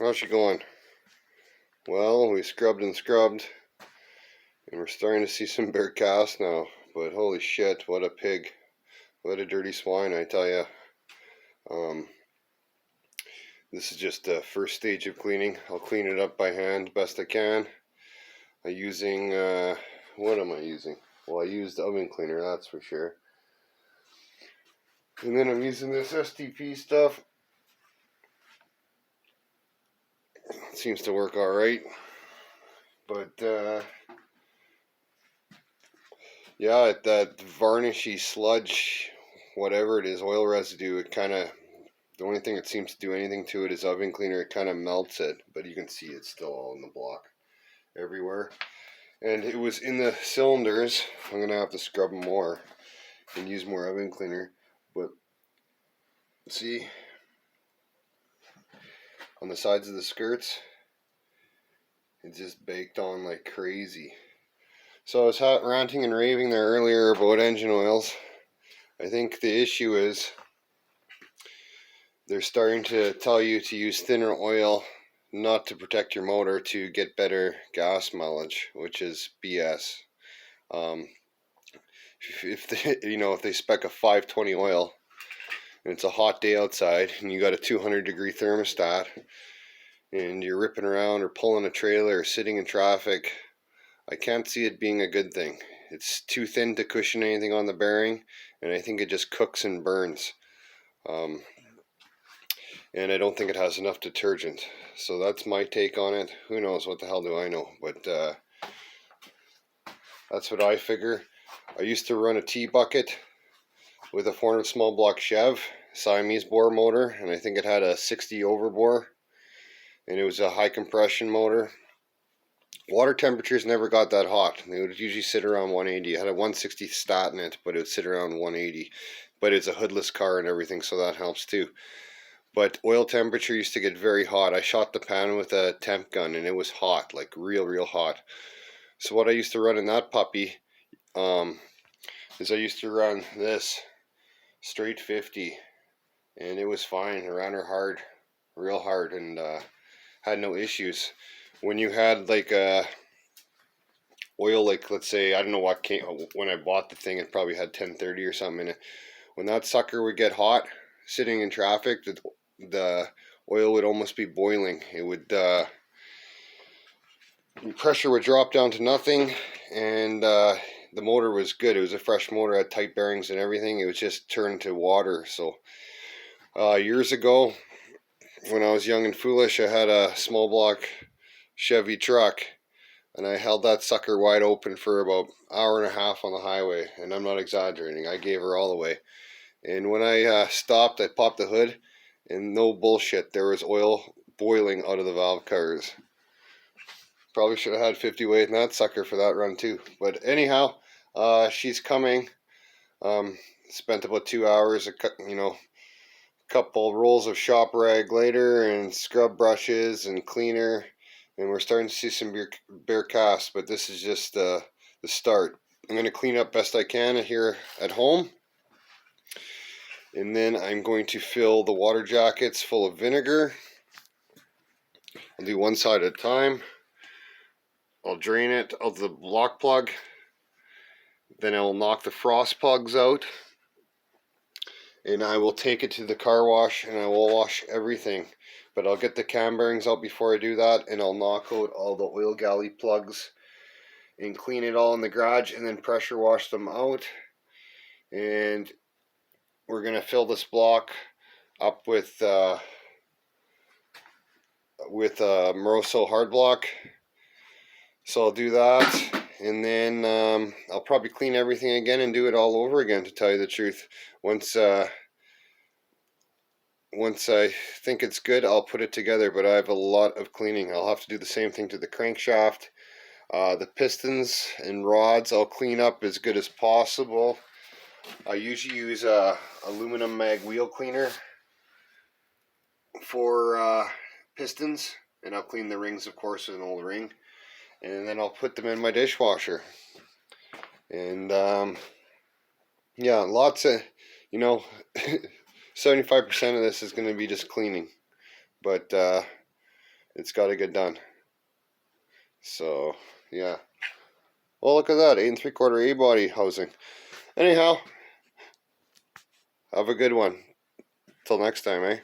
How's she going? Well, we scrubbed and scrubbed, and we're starting to see some bare cast now. But holy shit, what a pig. What a dirty swine, I tell ya. This is just the first stage of cleaning. I'll clean it up by hand best I can. I'm using, what am I using? Well, I used oven cleaner, that's for sure. And then I'm using this STP stuff. It seems to work alright. But, yeah, that varnishy sludge, whatever it is, oil residue, it kind of, the only thing that seems to do anything to it is oven cleaner. It kind of melts it, but you can see it's still all in the block everywhere. And it was in the cylinders. I'm going to have to scrub them more and use more oven cleaner. But see, on the sides of the skirts, it just baked on like crazy. So I was ranting and raving there earlier about engine oils. I think the issue is they're starting to tell you to use thinner oil not to protect your motor to get better gas mileage, which is BS. If they spec a 520 oil and it's a hot day outside and you got a 200-degree thermostat and you're ripping around or pulling a trailer or sitting in traffic, I can't see it being a good thing. It's too thin to cushion anything on the bearing, and I think it just cooks and burns. And I don't think it has enough detergent. So that's my take on it. Who knows, what the hell do I know? But that's what I figure. I used to run a T-bucket with a 400 small block Chev Siamese bore motor, and I think it had a 60 overbore, and it was a high compression motor. Water temperatures never got that hot. They would usually sit around 180. It had a 160 stat in it, but it would sit around 180. But it's a hoodless car and everything, so that helps too. But oil temperature used to get very hot. I shot the pan with a temp gun and it was hot, like real hot. So what I used to run in that puppy is I used to run this straight 50, and it was fine. I ran her hard, real hard, and had no issues. When you had like oil, like let's say, I don't know what came, when I bought the thing, it probably had 1030 or something in it. When that sucker would get hot, sitting in traffic, the oil would almost be boiling. It would, pressure would drop down to nothing, and the motor was good. It was a fresh motor, had tight bearings and everything. It was just turned to water. So years ago, when I was young and foolish, I had a small block Chevy truck, and I held that sucker wide open for about an hour and a half on the highway, and I'm not exaggerating. I gave her all the way. And when I stopped, I popped the hood, and no bullshit, there was oil boiling out of the valve covers. Probably should have had 50 weight in that sucker for that run too. But anyhow, she's coming. Spent about 2 hours, couple rolls of shop rag later, and scrub brushes and cleaner, and we're starting to see some bare cast. But this is just the start. I'm going to clean up best I can here at home. And then I'm going to fill the water jackets full of vinegar. I'll do one side at a time. I'll drain it out the block plug. Then I'll knock the frost plugs out. And I will take it to the car wash and I will wash everything. But I'll get the cam bearings out before I do that, and I'll knock out all the oil galley plugs and clean it all in the garage and then pressure wash them out. And we're going to fill this block up with Moroso hard block. So I'll do that, and then I'll probably clean everything again and do it all over again, to tell you the truth. Once I think it's good, I'll put it together, but I have a lot of cleaning. I'll have to do the same thing to the crankshaft. The pistons and rods I'll clean up as good as possible. I usually use a aluminum mag wheel cleaner for pistons, and I'll clean the rings, of course, with an old ring, and then I'll put them in my dishwasher. And yeah, lots of, 75% of this is going to be just cleaning, but it's got to get done. So yeah. Well, look at that, 8 3/4 A-body housing. Anyhow, have a good one. Till next time, eh?